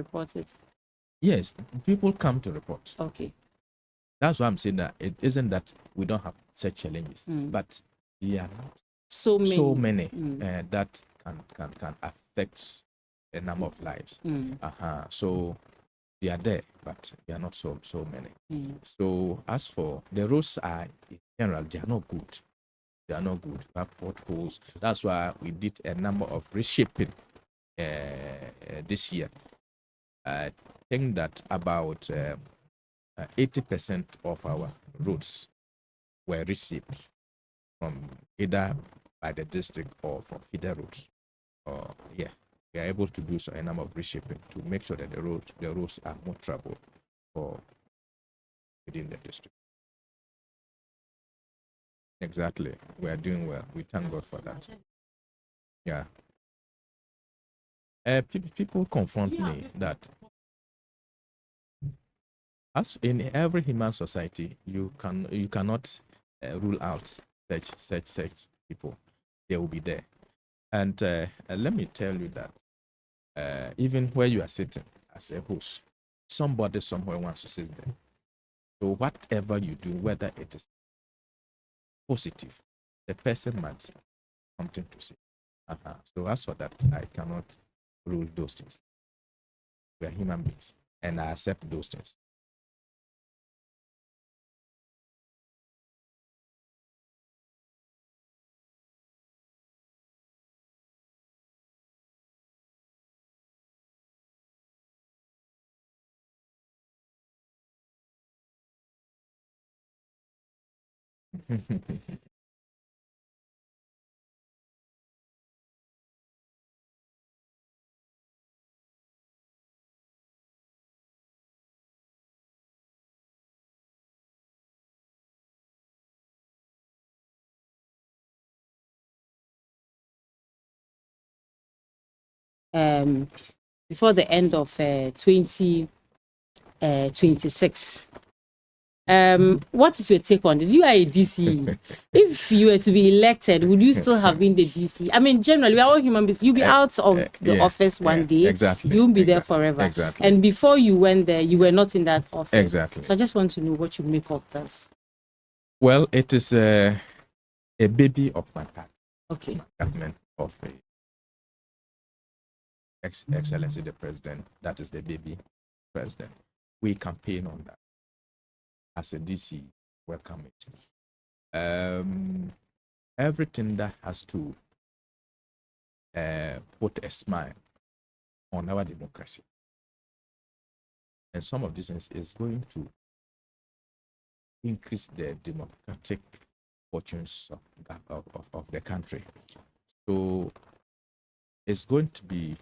report it? Yes, people come to report. Okay. That's why I'm saying that it isn't that we don't have such challenges, but there are not So many, that can affect a number of lives. So they are there, but they are not so many. So as for the roads are in general, they are not good. They are not good. We have potholes. That's why we did a number of reshaping this year. I think that about 80% of our roads were reshaped from either by the district or from feeder roads. We are able to do so a number of reshaping to make sure that the roads are more traveled for within the district. Exactly, we are doing well. We thank God for that. Yeah. People confront me that as in every human society, you cannot rule out such people. They will be there, and let me tell you that even where you are sitting as a host, somebody somewhere wants to sit there. So whatever you do, whether it is positive, the person might have something to say. So as for that, I cannot rule those things. We are human beings, and I accept those things. Before the end of 2026. What is your take on this? You are a DC. If you were to be elected, would you still have been the DC? I mean, generally, we are all human beings. You'll be out of the office one day. Exactly. You won't be there forever. Exactly. And before you went there, you were not in that office. Exactly. So I just want to know what you make of this. Well, it is a baby of my party. Okay. Government of Excellency the President. That is the baby president. We campaign on that. As a DC, welcome it. Everything that has to put a smile on our democracy, and some of these things is going to increase the democratic fortunes of the country. So it's going to be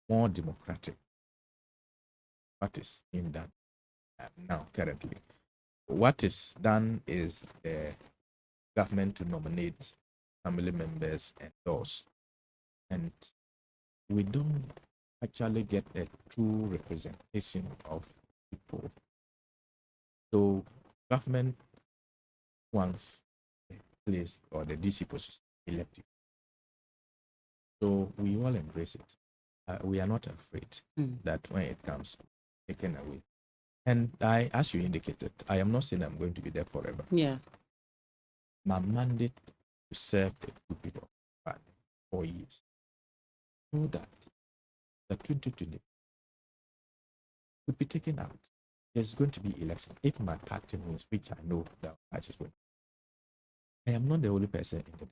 more democratic. What is in that now currently? What is done is the government to nominate family members and those, and we don't actually get a true representation of people. So government wants a place or the DC position elective. So we all embrace it. We are not afraid that when it comes taken away. And as you indicated, I am not saying I'm going to be there forever. Yeah. My mandate to serve the two people for 4 years. So that the 2020 could be taken out. There's going to be election. If my party wins, which I know that I just win, I am not the only person in the.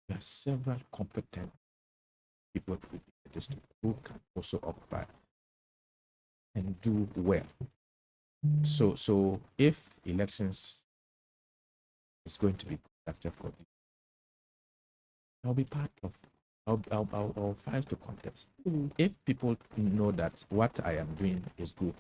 There are several competent people in the district who can also occupy and do well. So if elections is going to be conducted for this, I'll be part of. I'll fight to contest. If people know that what I am doing is good,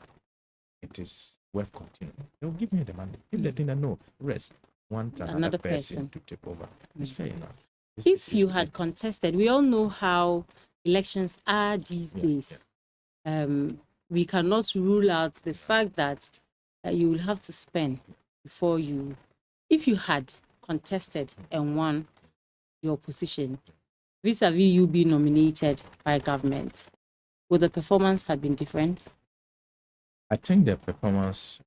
it is worth continuing, they'll give me the money. If they think that no, rest, want another person to take over, it's fair enough. If you had contested, we all know how elections are these days. We cannot rule out the fact that you will have to spend before you. If you had contested and won your position, vis-a-vis you being nominated by government, would the performance have been different? I think the performance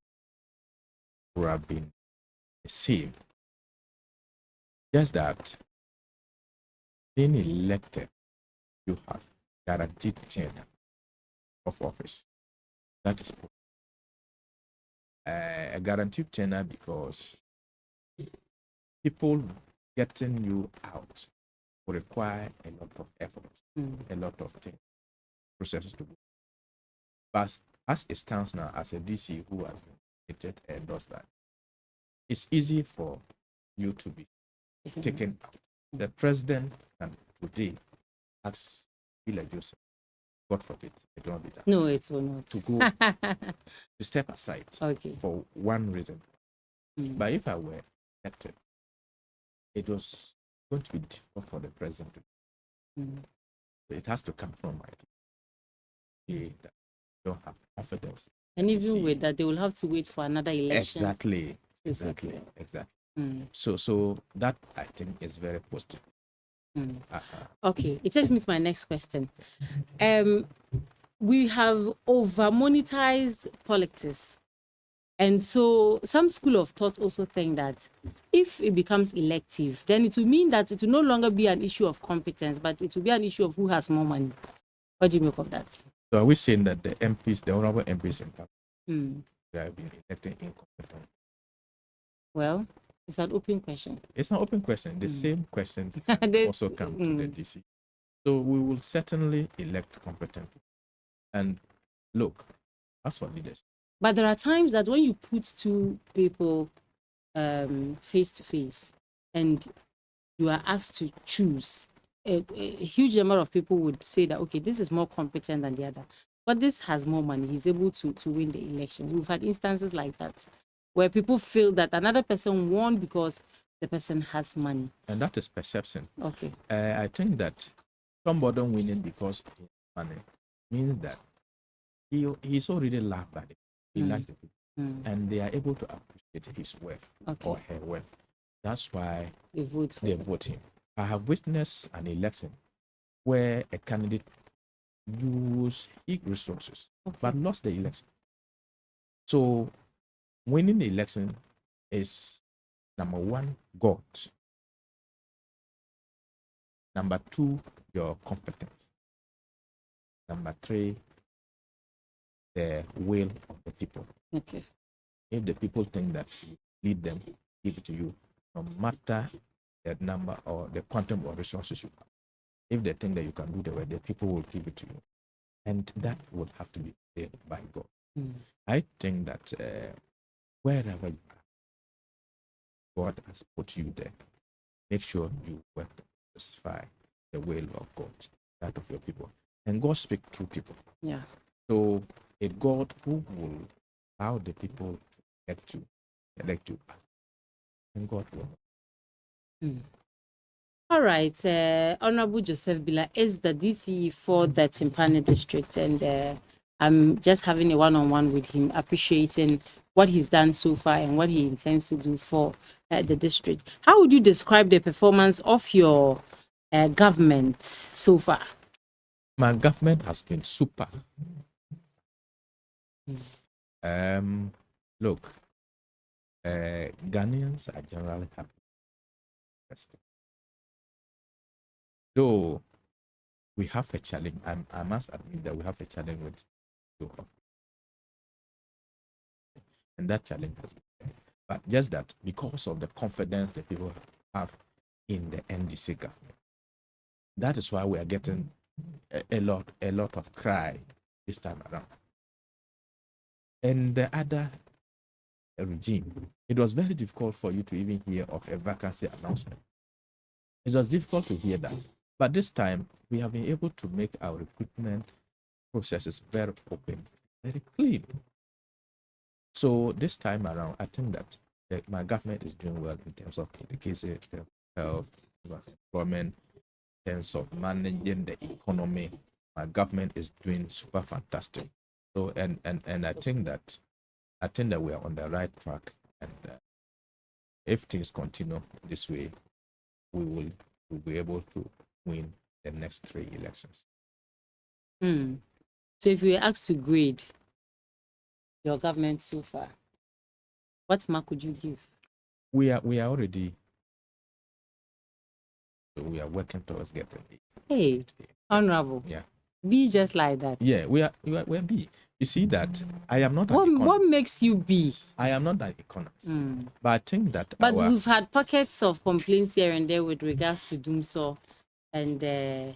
would have been the same. Just that being elected, you have guaranteed tenure of office. That is a guaranteed tenure because people getting you out will require a lot of effort, a lot of things, processes to go. But as it stands now, as a DC who has been elected and does that, it's easy for you to be taken out. The president can today ask Ila Joseph, God forbid, it will not be that. No, it will not. To go to step aside for one reason. But if I were elected, it was going to be difficult for the president to. So it has to come from my they don't have confidence. And even with that, they will have to wait for another election. Exactly. So that I think is very positive. Okay, it takes me to my next question. We have over monetized politics, and so some school of thought also think that if it becomes elective, then it will mean that it will no longer be an issue of competence, but it will be an issue of who has more money. What do you make of that? So are we saying that the MPs, the honorable MPs in Parliament, they have been elected incompetent? Well, it's an open question. It's an open question. The same question also come to the DC. So we will certainly elect competent. And look, as for leadership. But there are times that when you put two people face to face and you are asked to choose, a huge number of people would say that, okay, this is more competent than the other. But this has more money. He's able to win the elections. We've had instances like that where people feel that another person won because the person has money. And that is perception. Okay. I think that somebody winning because of money means that he's already loved by the people. He likes the people. And they are able to appreciate his worth or her worth. That's why they vote him. I have witnessed an election where a candidate used his resources but lost the election. So winning the election is number one, God. Number two, your competence. Number three, the will of the people. Okay. If the people think that you lead them, give it to you, no matter the number or the quantum of resources you have. If they think that you can do the work, the people will give it to you. And that would have to be paid by God. I think that wherever you are, God has put you there. Make sure you work to satisfy the will of God, that of your people. And God speaks through people. Yeah. So a God who will allow the people to elect you, and God will. All right. Honorable Joseph Bila is the DCE for the Timpani district, and I'm just having a one-on-one with him, appreciating what he's done so far and what he intends to do for the district. How would you describe the performance of your government so far? My government has been super. Look, Ghanaians are generally happy. Though we have a challenge, I must admit that we have a challenge with you. And that challenge has been there. But just that, because of the confidence that people have in the NDC government, that is why we are getting a lot of cry this time around. And the other regime, it was very difficult for you to even hear of a vacancy announcement. It was difficult to hear that. But this time, we have been able to make our recruitment processes very open, very clean. So this time around, I think that my government is doing well in terms of education, health, employment, in terms of managing the economy. My government is doing super fantastic. So and I think that we are on the right track. And if things continue this way, we will be able to win the next 3 elections. So if you were asked to grade your government so far, what mark would you give? We are already, we are working towards getting it. Hey, honorable. Yeah. Be just like that. Yeah, we're B. You see that I am not an What economist. makes you be? I am not an economist. But I think that But we've had pockets of complaints here and there with regards to Dumso, and I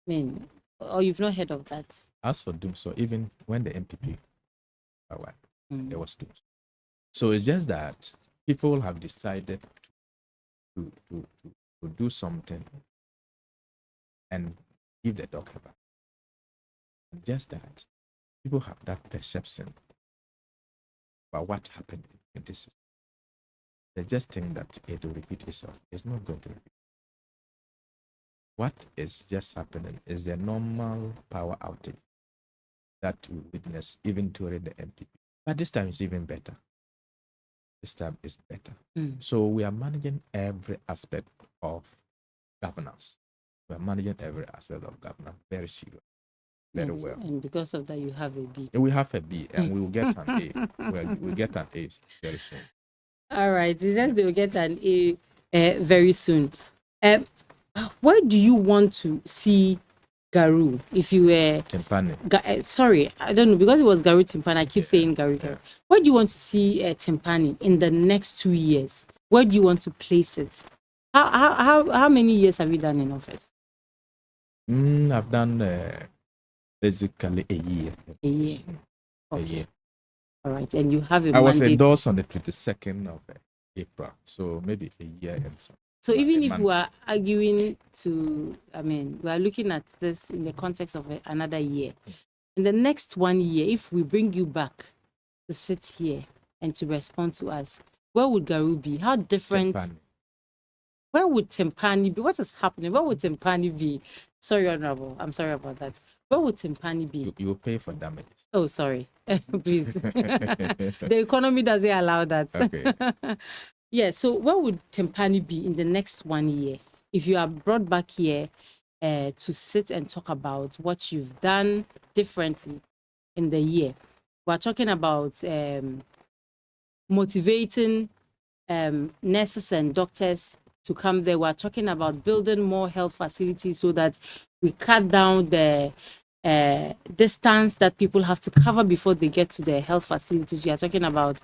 mean, or you've not heard of that? as for Dumso, even when the MPP power, there was Dumso. So it's just that people have decided to do something and give the dog a back. Just that people have that perception about what happened in this system. They just think that it will repeat itself. It's not going to repeat. What is just happening is the normal power outage that we witness even during the MPP. But this time it's even better. This time is better. So we are managing every aspect of governance. We are managing every aspect of governance very serious, very well. And because of that, you have a B. We have a B, and we will get an A. We'll get an A very soon. All right, it says they will get an A very soon. Where do you want to see Garu if you were Timpani? Sorry, I don't know, because it was Garu Timpani. I keep saying Garu. Where do you want to see Timpani in the next 2 years? Where do you want to place it? How many years have you done in office? I've done basically a year. A year. Okay. A year. All right, and you have a I was mandate. endorsed on the 22nd of April, so maybe a year and so. So even if we are arguing to, I mean, we are looking at this in the context of another year. In the next 1 year, if we bring you back to sit here and to respond to us, where would Garu be? How different? Timpani. Where would Timpani be? What is happening? Where would Timpani be? Sorry, Honorable. I'm sorry about that. Where would Timpani be? You will pay for damages. Oh, sorry. Please. The economy doesn't allow that. Okay. Yeah, so where would Timpani be in the next 1 year if you are brought back here to sit and talk about what you've done differently in the year? We're talking about motivating nurses and doctors to come there. We're talking about building more health facilities so that we cut down the distance that people have to cover before they get to the health facilities. We are talking about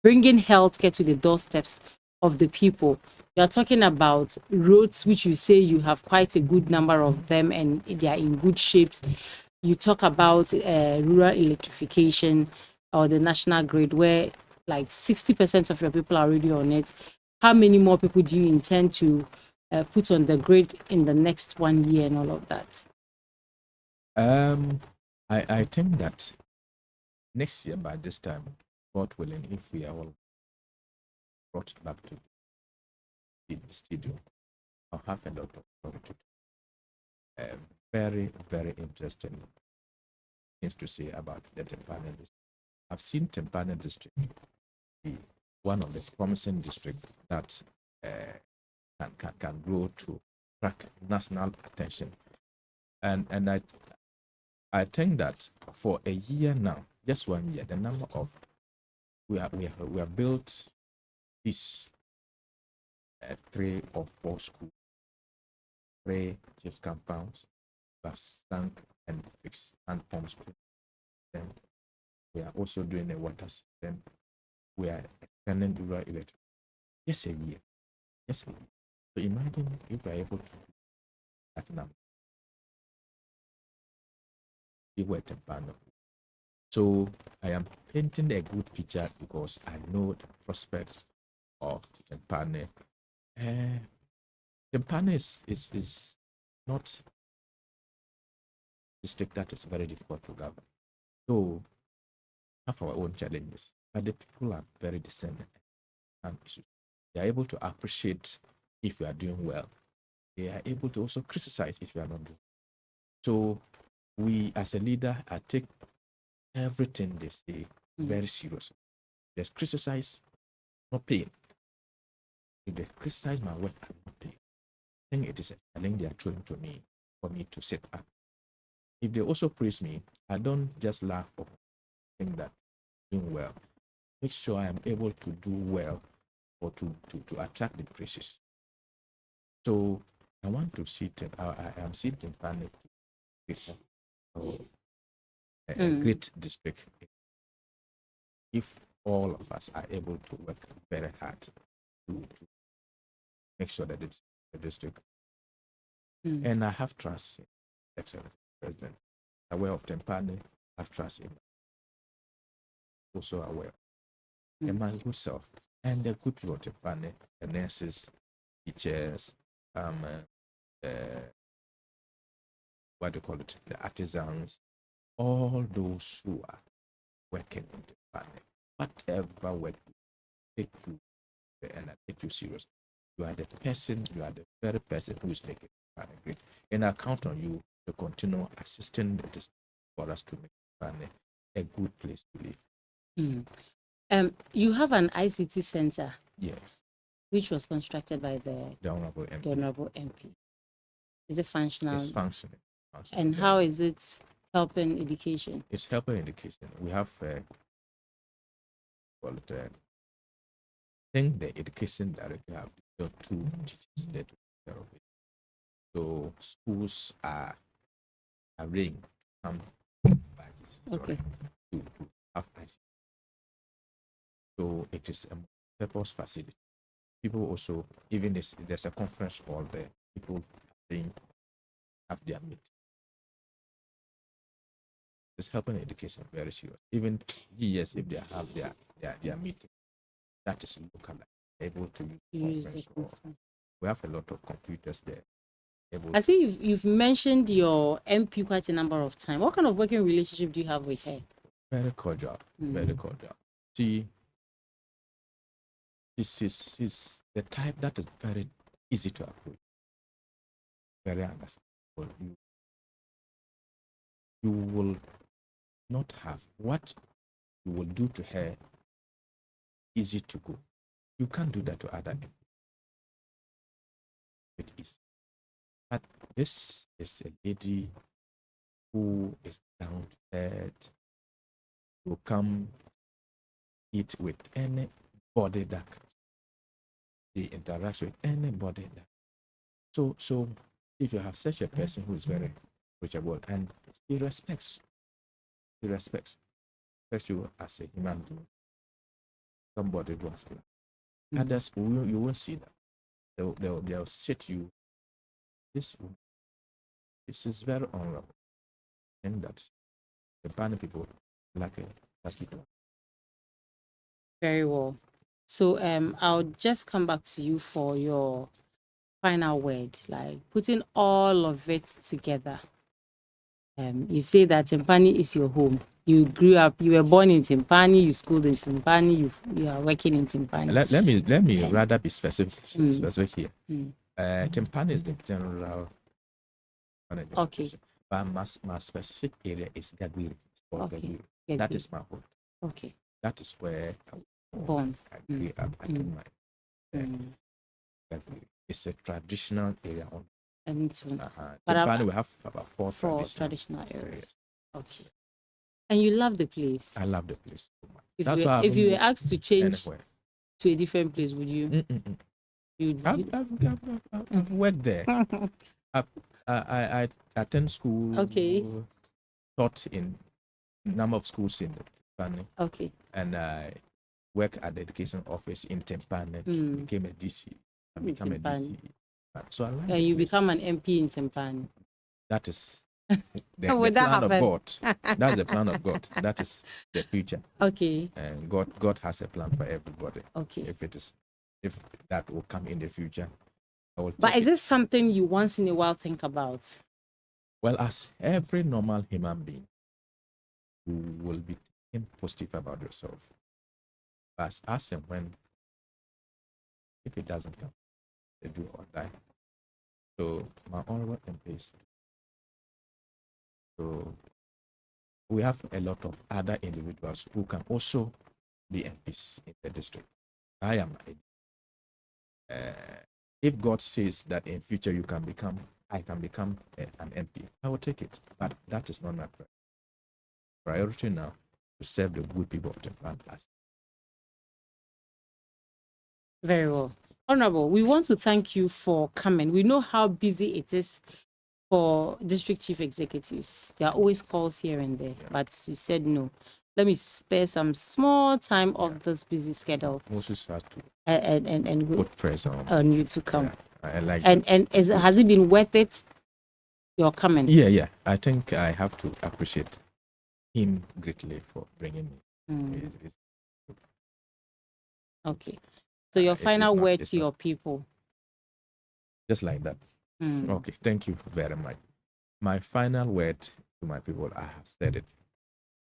bringing healthcare to the doorsteps of the people. You are talking about roads, which you say you have quite a good number of them and they are in good shapes. You talk about rural electrification or the national grid, where like 60% of your people are already on it. How many more people do you intend to put on the grid in the next 1 year and all of that? I think that next year by this time, God willing, if we are all brought back to the studio, I'll have a lot of very, very interesting things to say about the Timpani district. I've seen Timpani district be one of the promising districts that can grow to attract national attention, and I think that for a year now, just 1 year, the number of we have built these 3 or 4 schools, 3 chiefs compounds, we have sunk and fixed hand pumps. Then we are also doing a water system. We are extending rural electric. Just a year. Just a year. So imagine if we are able to do that number. So I am painting a good picture because I know the prospect of Timpani. Timpani is not a district that is very difficult to govern. So we have our own challenges, but the people are very discerning and they are able to appreciate if you are doing well. They are able to also criticize if you are not doing. So we, as a leader, I take everything they say very seriously. They criticize, not paying. If they criticize my work, I'm not paying. I think it is a challenge they are throwing to me for me to sit up if they also praise me, I don't just laugh or think that doing well. Make sure I am able to do well or to attract the praises. So I want to see I am seeing Timpani to a Mm. great district if all of us are able to work very hard to make sure that it's the district. Mm. And I have trust in excellent president, aware of Timpani, I have trust in also aware a man good self and the good people of Timpani, the nurses, teachers, uh, what do you call it, the artisans, all those who are working in Timpani, whatever work take you and I take you serious. You are the person, you are the very person who is making Timpani great. And I count on you to continue assisting the district for us to make Timpani a good place to live. You have an ICT center. Yes. Which was constructed by the Honorable MP. The Honorable MP. Is it functional? It's functioning. And how is it helping education? It's helping education. We have, I think the education director have two teachers there to take care of it. So schools are arranged to come to have ICT. So it is a purpose facility. People also, even there's a conference hall there, people have their meeting. It's helping education very serious. Even years if they have their meeting, that is local, able to use conference. We have a lot of computers there. I see you've mentioned your MP quite a number of times. What kind of working relationship do you have with her? Very cordial, very cordial. She's the type that is very easy to approach, very understandable. You will not have what you will do to her easy to go. You can't do that to other people. It is. But this is a lady who is down to earth, who come eat with anybody that she interacts with anybody that. So if you have such a person who is very reachable and he respects you as a human being, somebody who has others you won't see that. They'll sit you. This is very honorable, and that the Bani people like it. That's people. Very well. So I'll just come back to you for your final word, like putting all of it together. You say that Timpani is your home. You grew up, you were born in Timpani, you schooled in Timpani, you are working in Timpani. Let me rather be specific here. Timpani is the general. Okay. But my specific area is Gagwiri. Okay. That is my home. Okay. That is where I was born. I grew up. I did my Gagwiri. It's a traditional area on. Timpani, we have about four traditional areas. Okay. And you love the place. I love the place so much. If you were asked to change to a different place, would you? I've worked there. I attend school. Okay. Taught in number of schools in Timpani. Okay. And I work at the education office in Timpani. Became a DC. I became a DC. So I like you become an MP in Timpani. That is the plan of God. That's the plan of God. That is the future. Okay. And God has a plan for everybody. Okay. If that will come in the future, I will. But is this something you once in a while think about? Well, as every normal human being, you will be thinking positive about yourself. But as and when, if it doesn't come, they do or die. So my honorable MPs. So we have a lot of other individuals who can also be MPs in the district. I am. If God says that in future you can become I can become an MP, I will take it. But that is not my priority now, to serve the good people of Japan. Very well. Honorable, we want to thank you for coming. We know how busy it is for district chief executives. There are always calls here and there, but you said no. Let me spare some small time of this busy schedule. Moses has to and put pressure on you to come. I like and has it been worth it? You're coming. Yeah. I think I have to appreciate him greatly for bringing me. Okay. So your final word to your people. Just like that. Okay, thank you very much. My final word to my people, I have said it,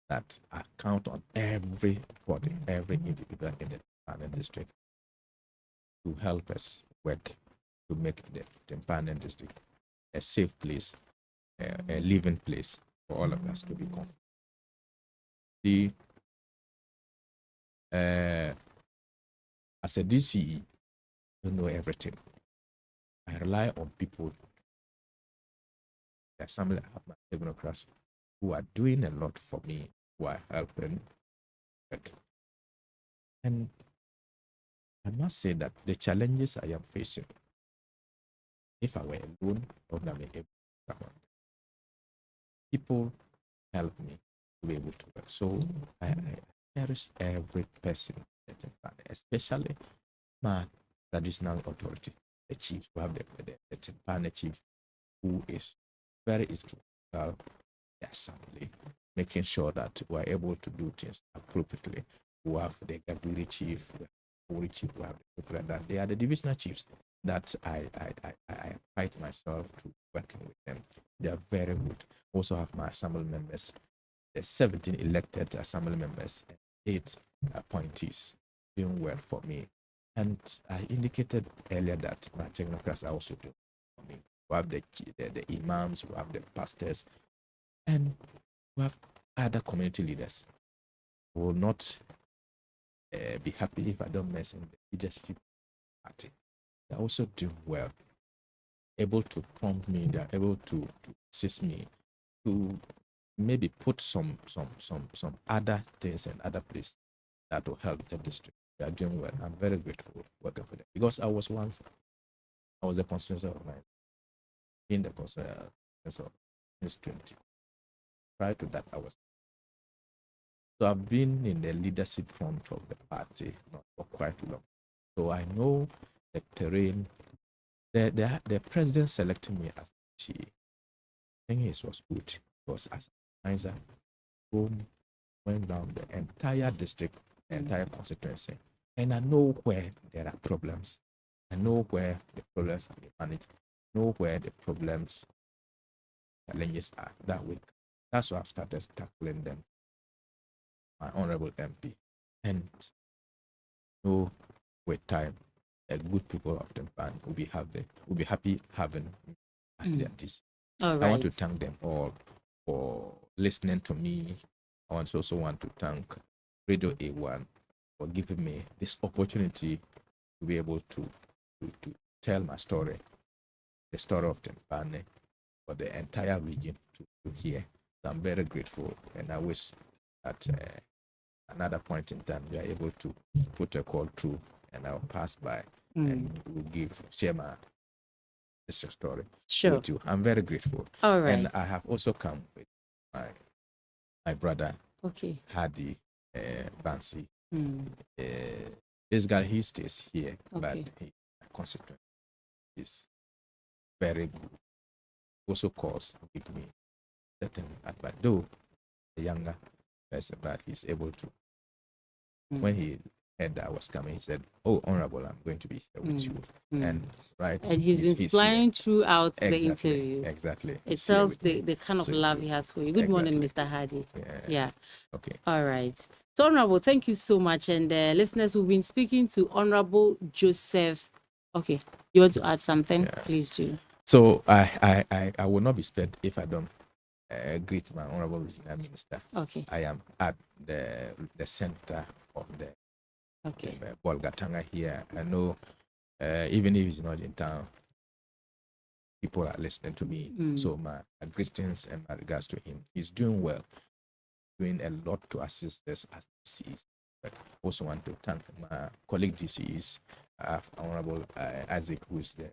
that I count on everybody, every individual in the Timpanan district to help us work to make the Timpanan district a safe place, a living place for all of us to be comfortable. As a DCE, I don't know everything. I rely on people. The assembly, I have my technocrats who are doing a lot for me, who are helping. And I must say that the challenges I am facing, if I were alone, I would not be able to come on. People help me to be able to work. So I cherish every person, especially my traditional authority, the chief. We have the Timpane chief, who is very instrumental in the assembly, making sure that we are able to do things appropriately. We have the Gabiri chief, the Ori chief, we have the people like that. They are the divisional chiefs that I fight myself to working with them. They are very good. Also have my assembly members, the 17 elected assembly members and 8 appointees doing well for me. And I indicated earlier that my technocrats are also doing for me. We have the imams, we have the pastors, and we have other community leaders who will not be happy if I don't mention the leadership party. They're also doing well, able to prompt me, they're able to assist me to maybe put some other things and other places that will help the district. They are doing well. I'm very grateful working for them, because I was the constituency of mine, in the constituency of since 20. Prior to that, so I've been in the leadership front of the party not for quite long. So I know the terrain. The president selected me as chief. I think it was good, because as an advisor, went down the entire district, entire constituency, and I know where there are problems. I know where the problems are being managed. I know where the challenges are. That's why I've started tackling them. My honorable MP, and know with time, good people of Timpan will be happy having me as their DC. All right. I want to thank them all for listening to me. I also want to thank Radio A1 for giving me this opportunity to be able to tell my story, the story of Timpane, for the entire region to hear. So I'm very grateful, and I wish that another point in time we are able to put a call through, and I'll pass by and we'll share my story with you. I'm very grateful. All right. And I have also come with my brother, Hadi Bansi. This guy, he stays here, but he constituent is very good. Also calls, give me certain advice, though the younger person, but he's able to. When he heard that I was coming, he said, "Oh, Honorable, I'm going to be here with you." And he's been smiling throughout the interview. Exactly. It tells the kind of love he has for you. Good morning, Mr. Hadi. Yeah. Okay. All right. So, Honorable, thank you so much. And listeners, we've been speaking to Honorable Joseph. Okay. You want to add something? Please do. So I will not be spared if I don't greet my honorable regional minister. Okay. I am at the center of the Bolgatanga here. I know even if he's not in town, people are listening to me. So my greetings and my regards to him. He's doing well, doing a lot to assist us as DCs. But also want to thank my colleague DCs, Honorable Isaac, who is there,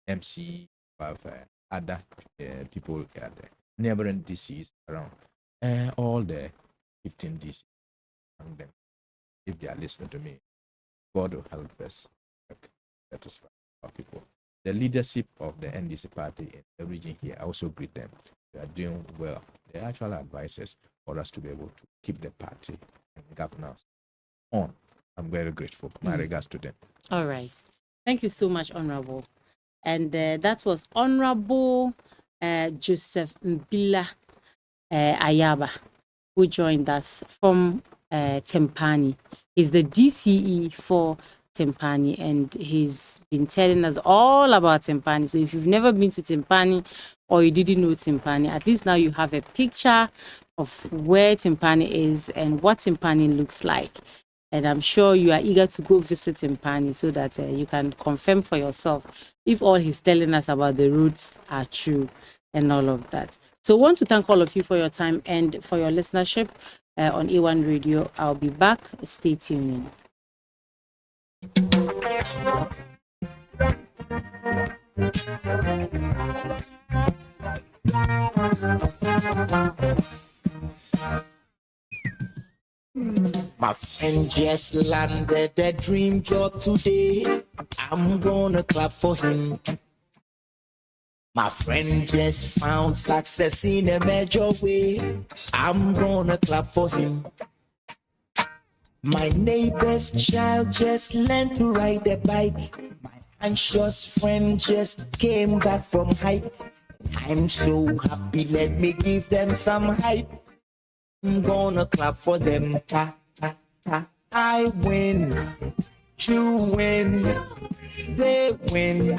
MC, other people at the neighboring DCs around, all the 15 DCs. And them, if they are listening to me, God will help us satisfy our people. The leadership of the NDC party in the region here, I also greet them. They are doing well. They are actual advisors for us to be able to keep the party and governance on. I'm very grateful. My regards to them. All right. Thank you so much, Honorable. And that was Honorable Joseph Mbila Ayaba, who joined us from Tempani. He's the DCE for Tempani, and he's been telling us all about Tempani. So if you've never been to Tempani or you didn't know Tempani, at least now you have a picture of where Tempani is and what Tempani looks like. And I'm sure you are eager to go visit Tempani so that you can confirm for yourself if all he's telling us about the routes are true and all of that. So I want to thank all of you for your time and for your listenership on A1 Radio. I'll be back. Stay tuned. My friend just landed a dream job today. I'm gonna clap for him. My friend just found success in a major way. I'm gonna clap for him. My neighbor's child just learned to ride a bike. My anxious friend just came back from hike. I'm so happy, let me give them some hype. I'm gonna clap for them. Ta, ta, ta. I win, you win, they win,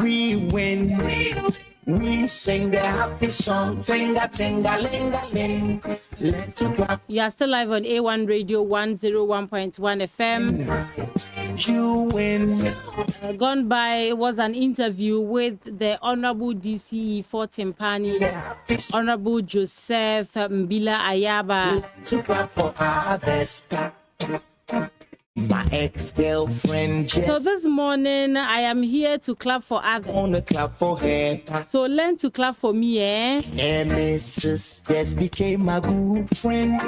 we win. We sing the happy song, tinga tinga linga ling. Let's clap. You are still live on A1 Radio 101.1 FM. You win. Gone by was an interview with the Honorable DCE for Tempani, Honorable Joseph Mbila Ayaba. To clap for others. My ex-girlfriend just So this morning I am here to clap for others. wanna clap for her. So learn to clap for me, eh? Nemesis just became my good friend.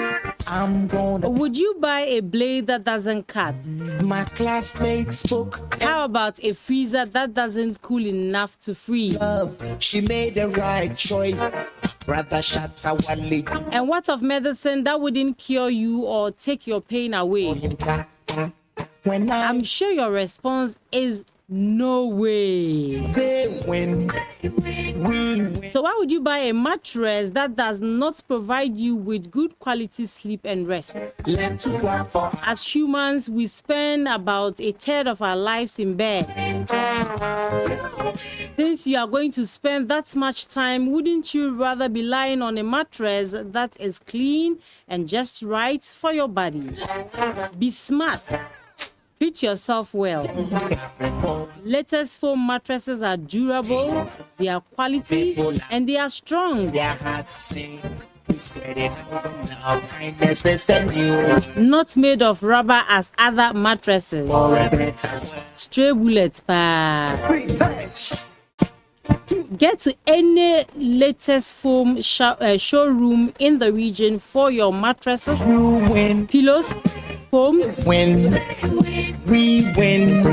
I'm gonna. Would you buy a blade that doesn't cut? My classmates spoke How about a freezer that doesn't cool enough to freeze? love. She made the right choice. Brother shut our lady. And what of medicine that wouldn't cure you or take your pain away? When I'm sure your response is no way. they win, we win. So why would you buy a mattress that does not provide you with good quality sleep and rest? Let's clap for As humans, we spend about a third of our lives in bed. Since you are going to spend that much time, wouldn't you rather be lying on a mattress that is clean and just right for your body? Be smart. Treat yourself well. Latest foam mattresses are durable, they are quality, and they are strong. their hearts sing. Spreading love, kindness, they send you Not made of rubber as other mattresses. for a better world. Stray bullets, pa. 3 times. Get to any latest foam showroom in the region for your mattresses, You win, pillows, foam, win, we win,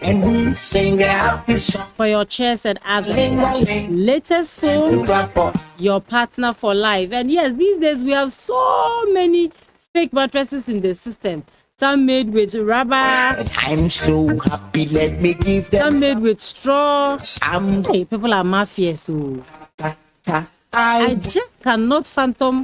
and we sing a happy song. for your chairs and others. Ling-a-ling. Latest foam, Clap for your partner for life. And yes, these days we have so many fake mattresses in the system. Some made with rubber, I'm so happy, let me give them some made with straw. I'm Hey, people are mafia, so I I just cannot fathom